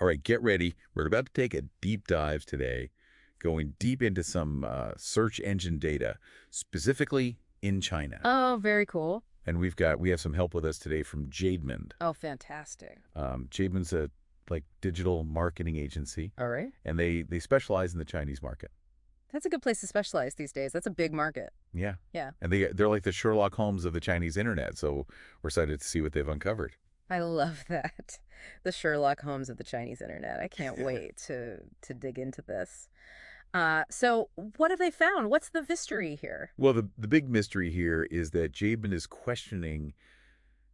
All right, get ready. We're about to take a deep dive today, going deep into some search engine data, specifically in China. Oh, very cool. And we have some help with us today from Jademond. Oh, fantastic. Jademond's a digital marketing agency, All right. and they specialize in the Chinese market. That's a good place to specialize these days. That's a big market. Yeah. Yeah. And they're like the Sherlock Holmes of the Chinese internet, so we're excited to see what they've uncovered. I love that. The Sherlock Holmes of the Chinese internet. I can't wait to dig into this. So what have they found? What's the mystery here? Well, the big mystery here is that Jademond is questioning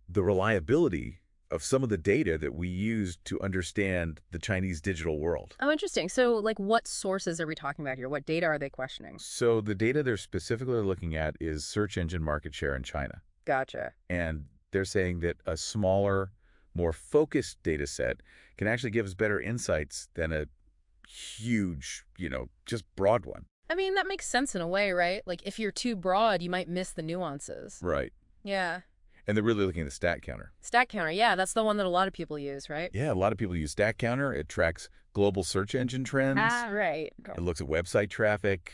the reliability of some of the data that we use to understand the Chinese digital world. Oh, interesting. So, like, what sources are we talking about here? What data are they questioning? So the data they're specifically looking at is search engine market share in China. Gotcha. And they're saying that a smaller, more focused data set can actually give us better insights than a huge, just broad one. I mean, that makes sense in a way, right? Like, if you're too broad, you might miss the nuances. Right. Yeah. And they're really looking at the StatCounter. StatCounter, yeah, that's the one that a lot of people use, right? Yeah, a lot of people use StatCounter. It tracks global search engine trends. Ah, right. It looks at website traffic,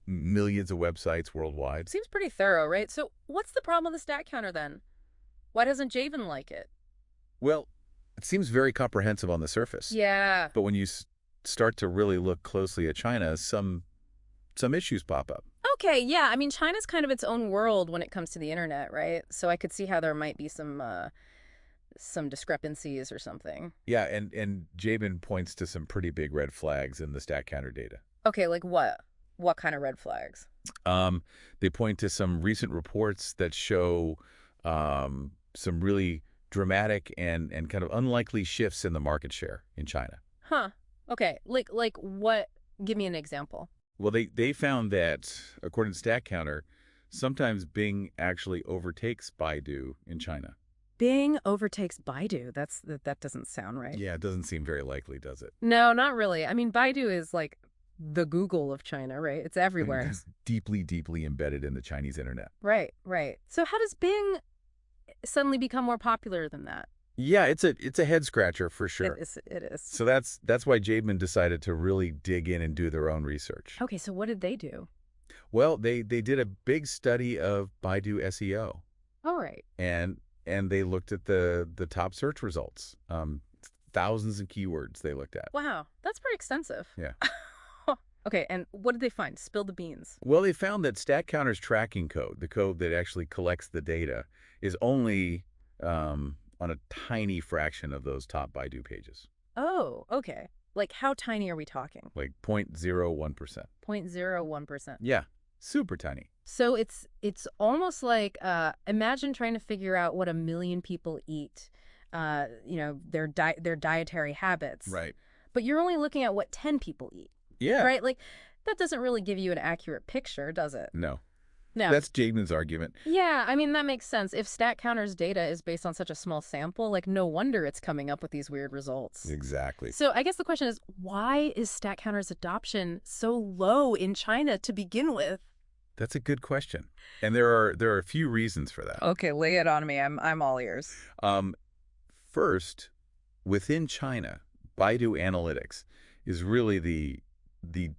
millions of websites worldwide. Seems pretty thorough, right? So what's the problem with the StatCounter then? Why doesn't Javen like it? Well, it seems very comprehensive on the surface. Yeah. But when you start to really look closely at China, some issues pop up. Okay, yeah. I mean, China's kind of its own world when it comes to the internet, right? So I could see how there might be some discrepancies or something. Yeah, and Jabin points to some pretty big red flags in the StatCounter data. Okay, like what? What kind of red flags? They point to some recent reports that show some really dramatic and kind of unlikely shifts in the market share in China. Huh. Okay. Like what? Give me an example. Well, they found that, according to StatCounter, sometimes Bing actually overtakes Baidu in China. Bing overtakes Baidu. That doesn't sound right. Yeah, it doesn't seem very likely, does it? No, not really. I mean, Baidu is like the Google of China, right? It's everywhere. It's deeply, deeply embedded in the Chinese internet. Right, right. So how does Bing suddenly become more popular than that? Yeah, it's a head scratcher for sure. It is. So that's why Jademond decided to really dig in and do their own research. Okay, so what did they do? Well, they did a big study of Baidu SEO. All right. And they looked at the top search results. Thousands of keywords they looked at. Wow, that's pretty extensive. Yeah. Okay, and what did they find? Spill the beans. Well, they found that StatCounter's tracking code, the code that actually collects the data, is only on a tiny fraction of those top Baidu pages. Oh, okay. Like how tiny are we talking? Like 0.01%. 0.01%. Yeah, super tiny. So it's almost like imagine trying to figure out what 1 million people eat, their dietary habits. Right. But you're only looking at what 10 people eat. Yeah. Right? Like that doesn't really give you an accurate picture, does it? No. No. That's Jademond's argument. Yeah, I mean, that makes sense. If StatCounter's data is based on such a small sample, like no wonder it's coming up with these weird results. Exactly. So I guess the question is, why is StatCounter's adoption so low in China to begin with? That's a good question. And there are a few reasons for that. Okay, lay it on me. I'm all ears. First, within China, Baidu Analytics is really the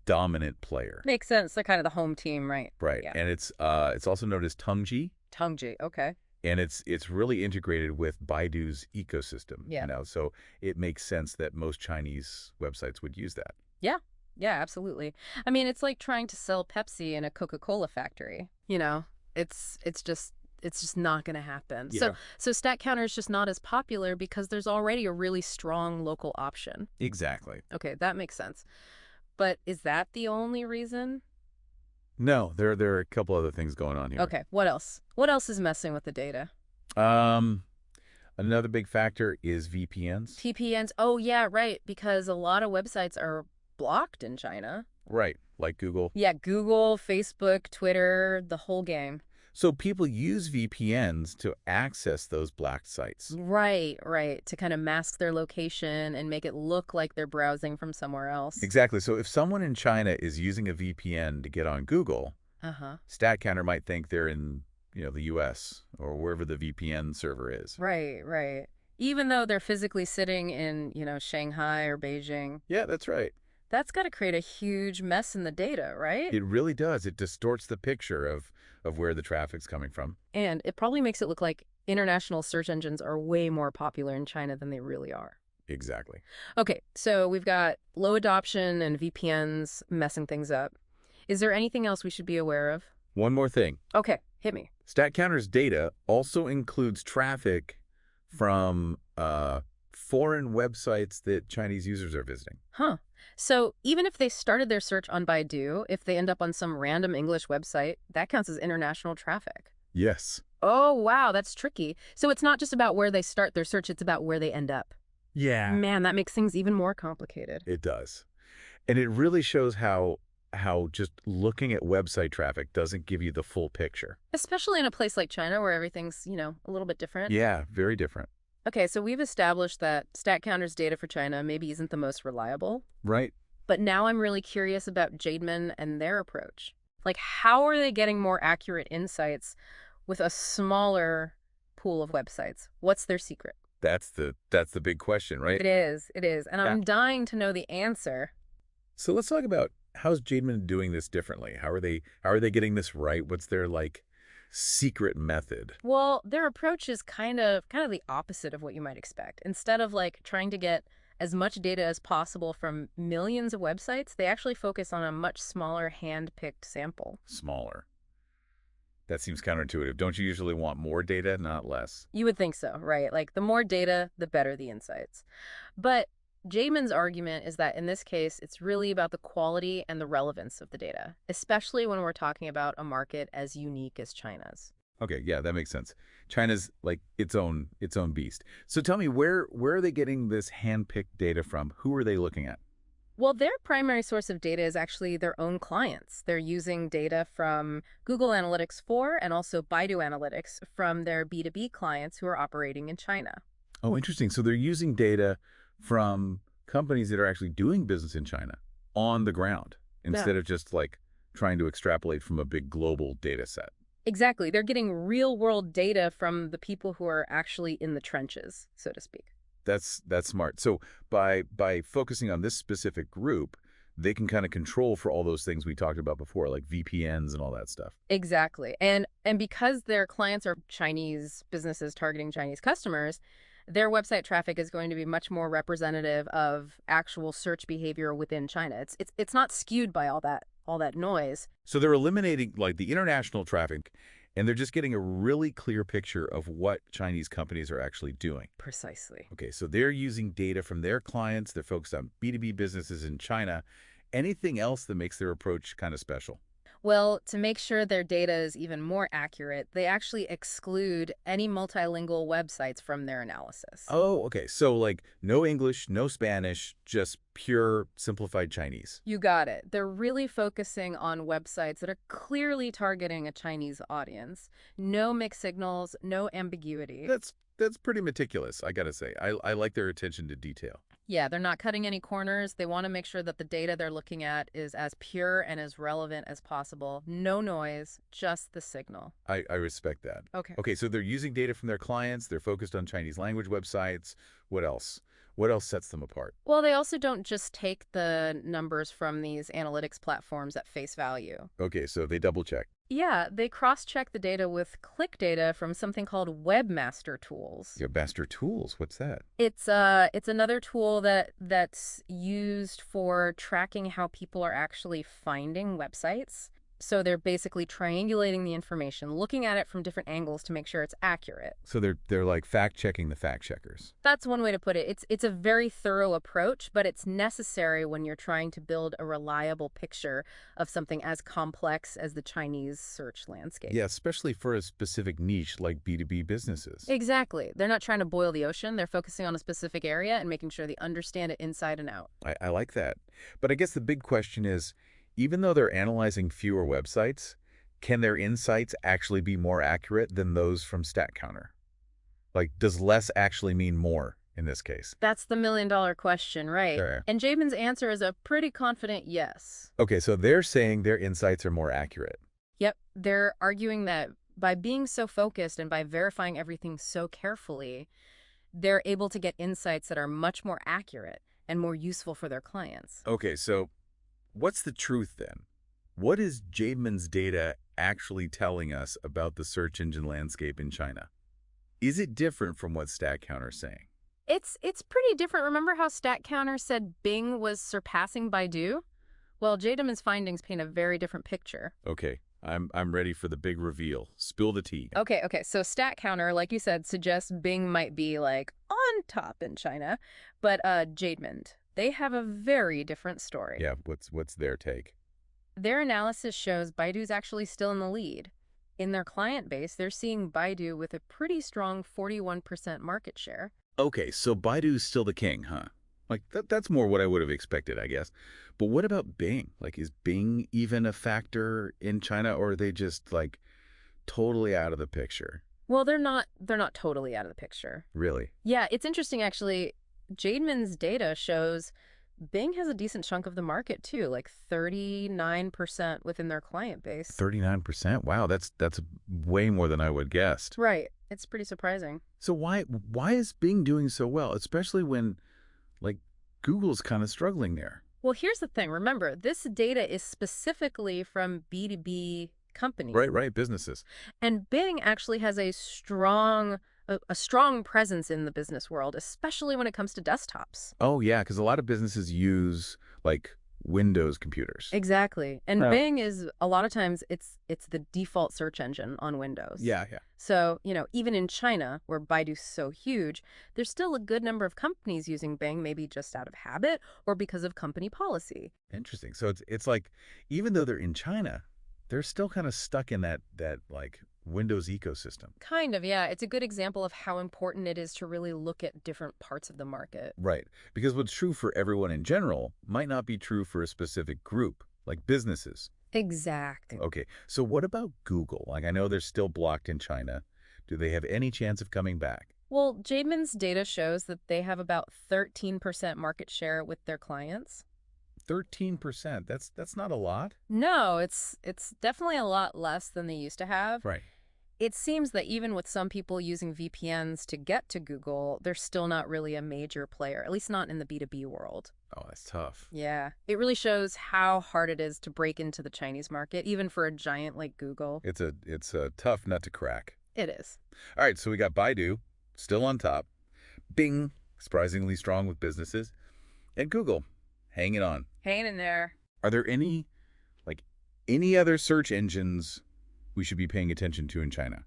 dominant player. Makes sense. They're kind of the home team, right? Right. Yeah. And it's also known as Tongji. Tongji, okay. And it's really integrated with Baidu's ecosystem. Yeah. So it makes sense that most Chinese websites would use that. Yeah. Yeah, absolutely. I mean, it's like trying to sell Pepsi in a Coca-Cola factory. It's just not going to happen. Yeah. So StatCounter is just not as popular because there's already a really strong local option. Exactly. Okay, that makes sense. But is that the only reason? No, there are a couple other things going on here. Okay, what else? What else is messing with the data? Another big factor is VPNs. VPNs. Oh, yeah, right, because a lot of websites are blocked in China. Right, like Google. Yeah, Google, Facebook, Twitter, the whole game. So people use VPNs to access those blocked sites. Right. To kind of mask their location and make it look like they're browsing from somewhere else. Exactly. So if someone in China is using a VPN to get on Google, StatCounter might think they're in, the US or wherever the VPN server is. Right. Even though they're physically sitting in, Shanghai or Beijing. Yeah, that's right. That's got to create a huge mess in the data, right? It really does. It distorts the picture of where the traffic's coming from. And it probably makes it look like international search engines are way more popular in China than they really are. Exactly. Okay, so we've got low adoption and VPNs messing things up. Is there anything else we should be aware of? One more thing. Okay, hit me. StatCounter's data also includes traffic from foreign websites that Chinese users are visiting. Huh. So even if they started their search on Baidu, if they end up on some random English website, that counts as international traffic. Yes. Oh, wow, that's tricky. So it's not just about where they start their search, it's about where they end up. Yeah. Man, that makes things even more complicated. It does. And it really shows how just looking at website traffic doesn't give you the full picture. Especially in a place like China where everything's, a little bit different. Yeah, very different. Okay, so we've established that StatCounter's data for China maybe isn't the most reliable. Right. But now I'm really curious about Jademond and their approach. Like, how are they getting more accurate insights with a smaller pool of websites? What's their secret? That's the big question, right? It is. It is. And Yeah. I'm dying to know the answer. So let's talk about how's Jademond doing this differently? How are they getting this right? What's their secret method? Well, their approach is kind of the opposite of what you might expect. Instead of trying to get as much data as possible from millions of websites, they actually focus on a much smaller hand-picked sample. Smaller. That seems counterintuitive. Don't you usually want more data, not less? You would think so, right? Like the more data, the better the insights. But Jademond's argument is that in this case, it's really about the quality and the relevance of the data, especially when we're talking about a market as unique as China's. Okay, yeah, that makes sense. China's its own beast. So tell me, where are they getting this hand-picked data from? Who are they looking at? Well, their primary source of data is actually their own clients. They're using data from Google Analytics 4 and also Baidu Analytics from their B2B clients who are operating in China. Oh, interesting. So they're using data from companies that are actually doing business in China on the ground instead of just trying to extrapolate from a big global data set. Exactly. They're getting real-world data from the people who are actually in the trenches, so to speak. That's smart. So by focusing on this specific group, they can kind of control for all those things we talked about before, like VPNs and all that stuff. Exactly. And because their clients are Chinese businesses targeting Chinese customers, their website traffic is going to be much more representative of actual search behavior within China. It's not skewed by all that noise. So they're eliminating the international traffic, and they're just getting a really clear picture of what Chinese companies are actually doing. Precisely. Okay, so they're using data from their clients. They're focused on B2B businesses in China. Anything else that makes their approach kind of special? Well, to make sure their data is even more accurate, they actually exclude any multilingual websites from their analysis. Oh, okay. So no English, no Spanish, just pure simplified Chinese. You got it. They're really focusing on websites that are clearly targeting a Chinese audience. No mixed signals, no ambiguity. That's pretty meticulous, I gotta say. I like their attention to detail. Yeah, they're not cutting any corners. They want to make sure that the data they're looking at is as pure and as relevant as possible. No noise, just the signal. I respect that. Okay. Okay, so they're using data from their clients. They're focused on Chinese language websites. What else? What else sets them apart? Well, they also don't just take the numbers from these analytics platforms at face value. Okay, so they double check. Yeah, they cross-check the data with click data from something called Webmaster Tools. Yeah, Master Tools. What's that? It's another tool that's used for tracking how people are actually finding websites. So they're basically triangulating the information, looking at it from different angles to make sure it's accurate. So they're fact-checking the fact-checkers. That's one way to put it. It's a very thorough approach, but it's necessary when you're trying to build a reliable picture of something as complex as the Chinese search landscape. Yeah, especially for a specific niche like B2B businesses. Exactly. They're not trying to boil the ocean. They're focusing on a specific area and making sure they understand it inside and out. I like that. But I guess the big question is, even though they're analyzing fewer websites, can their insights actually be more accurate than those from StatCounter? Does less actually mean more in this case? That's the million-dollar question, right? Sure. And Jademond's answer is a pretty confident yes. Okay, so they're saying their insights are more accurate. Yep, they're arguing that by being so focused and by verifying everything so carefully, they're able to get insights that are much more accurate and more useful for their clients. Okay, so what's the truth then? What is Jademond's data actually telling us about the search engine landscape in China? Is it different from what StatCounter is saying? It's pretty different. Remember how StatCounter said Bing was surpassing Baidu? Well, Jademond's findings paint a very different picture. Okay, I'm ready for the big reveal. Spill the tea. Okay. So StatCounter, like you said, suggests Bing might be like on top in China, but Jademond, they have a very different story. Yeah, what's their take? Their analysis shows Baidu's actually still in the lead. In their client base, they're seeing Baidu with a pretty strong 41% market share. Okay, so Baidu's still the king, huh? Like, that's more what I would have expected, I guess. But what about Bing? Like, is Bing even a factor in China, or are they just, like, totally out of the picture? Well, they're not totally out of the picture. Really? Yeah, it's interesting actually. Jademond's data shows Bing has a decent chunk of the market too, like 39% within their client base. 39%? Wow, that's way more than I would guessed. Right. It's pretty surprising. So why is Bing doing so well, especially when, like, Google's kind of struggling there? Well, here's the thing. Remember, this data is specifically from B2B companies. Right, businesses. And Bing actually has a strong presence in the business world, especially when it comes to desktops. Oh, yeah, because a lot of businesses use, like, Windows computers. Exactly. And Oh. Bing is a lot of times it's the default search engine on Windows. Yeah. So, even in China, where Baidu's so huge, there's still a good number of companies using Bing, maybe just out of habit or because of company policy. Interesting. So it's like, even though they're in China, they're still kind of stuck in that like Windows ecosystem. Kind of, yeah. It's a good example of how important it is to really look at different parts of the market. Right. Because what's true for everyone in general might not be true for a specific group, like businesses. Exactly. Okay. So what about Google? Like, I know they're still blocked in China. Do they have any chance of coming back? Well, Jademond's data shows that they have about 13% market share with their clients. 13%. That's not a lot. No, it's definitely a lot less than they used to have. Right. It seems that even with some people using VPNs to get to Google, they're still not really a major player, at least not in the B2B world. Oh, that's tough. Yeah, it really shows how hard it is to break into the Chinese market, even for a giant like Google. It's a tough nut to crack. It is. All right, so we got Baidu, still on top. Bing, surprisingly strong with businesses. And Google, hanging on. Hanging in there. Are there any other search engines we should be paying attention to in China?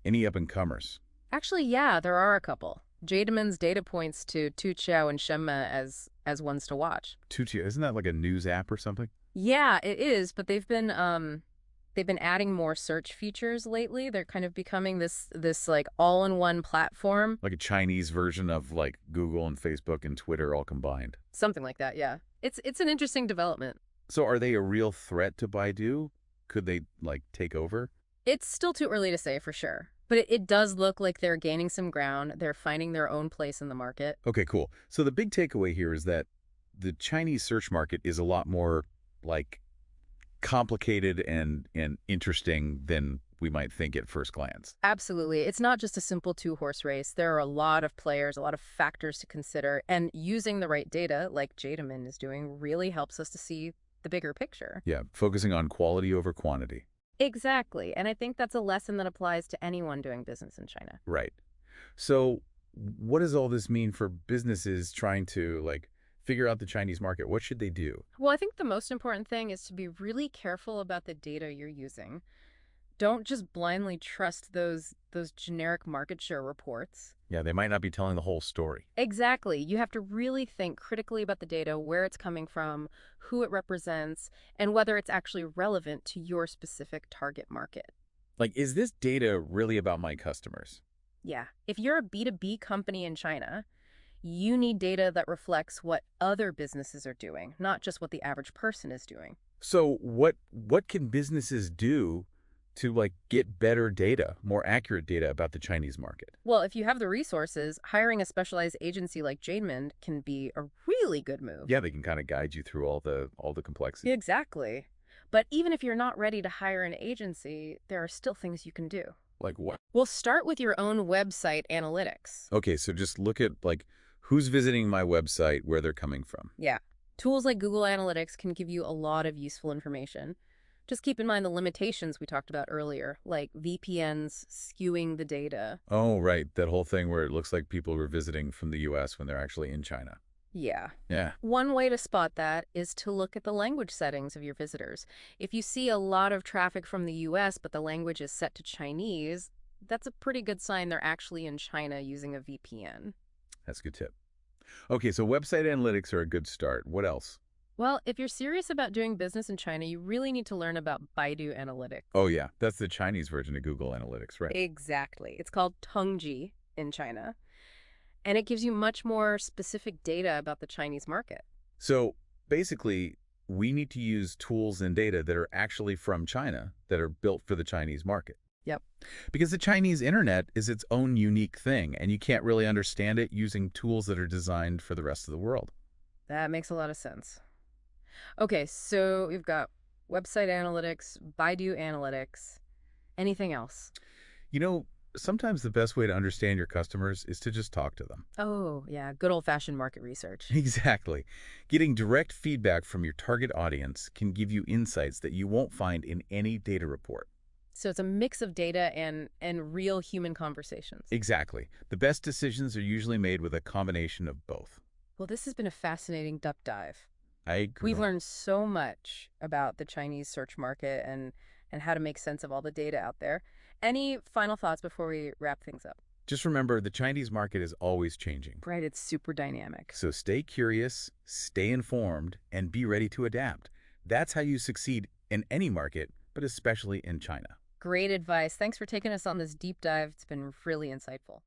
Any up-and-comers? Actually, yeah, there are a couple. Jademond's data points to Tuqiao and Shenme as ones to watch. Tutu, isn't that like a news app or something? Yeah, it is, but they've been adding more search features lately. They're kind of becoming this like all-in-one platform. Like a Chinese version of like Google and Facebook and Twitter all combined. Something like that, yeah. It's an interesting development. So are they a real threat to Baidu? Could they, like, take over? It's still too early to say for sure, but it does look like they're gaining some ground. They're finding their own place in the market. Okay, cool. So the big takeaway here is that the Chinese search market is a lot more, like, complicated and interesting than we might think at first glance. Absolutely. It's not just a simple two-horse race. There are a lot of players, a lot of factors to consider, and using the right data, like Jademond is doing, really helps us to see the bigger picture. Yeah, focusing on quality over quantity. Exactly. And I think that's a lesson that applies to anyone doing business in China. Right. So what does all this mean for businesses trying to, like, figure out the Chinese market? What should they do? Well, I think the most important thing is to be really careful about the data you're using. Don't just blindly trust those generic market share reports. Yeah, they might not be telling the whole story. Exactly. You have to really think critically about the data, where it's coming from, who it represents, and whether it's actually relevant to your specific target market. Like, is this data really about my customers? Yeah. If you're a B2B company in China, you need data that reflects what other businesses are doing, not just what the average person is doing. So what can businesses do to, like, get better data, more accurate data about the Chinese market? Well, if you have the resources, hiring a specialized agency like Jademond can be a really good move. Yeah, they can kind of guide you through all the complexity. Exactly. But even if you're not ready to hire an agency, there are still things you can do. Like what? We'll start with your own website analytics. Okay, so just look at, like, who's visiting my website, where they're coming from. Yeah. Tools like Google Analytics can give you a lot of useful information. Just keep in mind the limitations we talked about earlier, like VPNs skewing the data. Oh, right, that whole thing where it looks like people were visiting from the US when they're actually in China. Yeah. Yeah. One way to spot that is to look at the language settings of your visitors. If you see a lot of traffic from the US, but the language is set to Chinese, that's a pretty good sign they're actually in China using a VPN. That's a good tip. Okay, so website analytics are a good start. What else? Well, if you're serious about doing business in China, you really need to learn about Baidu Analytics. Oh, yeah, that's the Chinese version of Google Analytics, right? Exactly. It's called Tongji in China, and it gives you much more specific data about the Chinese market. So basically, we need to use tools and data that are actually from China, that are built for the Chinese market. Yep. Because the Chinese internet is its own unique thing, and you can't really understand it using tools that are designed for the rest of the world. That makes a lot of sense. Okay, so we've got website analytics, Baidu Analytics. Anything else? You know, sometimes the best way to understand your customers is to just talk to them. Oh, yeah, good old-fashioned market research. Exactly. Getting direct feedback from your target audience can give you insights that you won't find in any data report. So it's a mix of data and real human conversations. Exactly. The best decisions are usually made with a combination of both. Well, this has been a fascinating deep dive. I agree. We've learned so much about the Chinese search market and how to make sense of all the data out there. Any final thoughts before we wrap things up? Just remember, the Chinese market is always changing. Right, it's super dynamic. So stay curious, stay informed, and be ready to adapt. That's how you succeed in any market, but especially in China. Great advice. Thanks for taking us on this deep dive. It's been really insightful.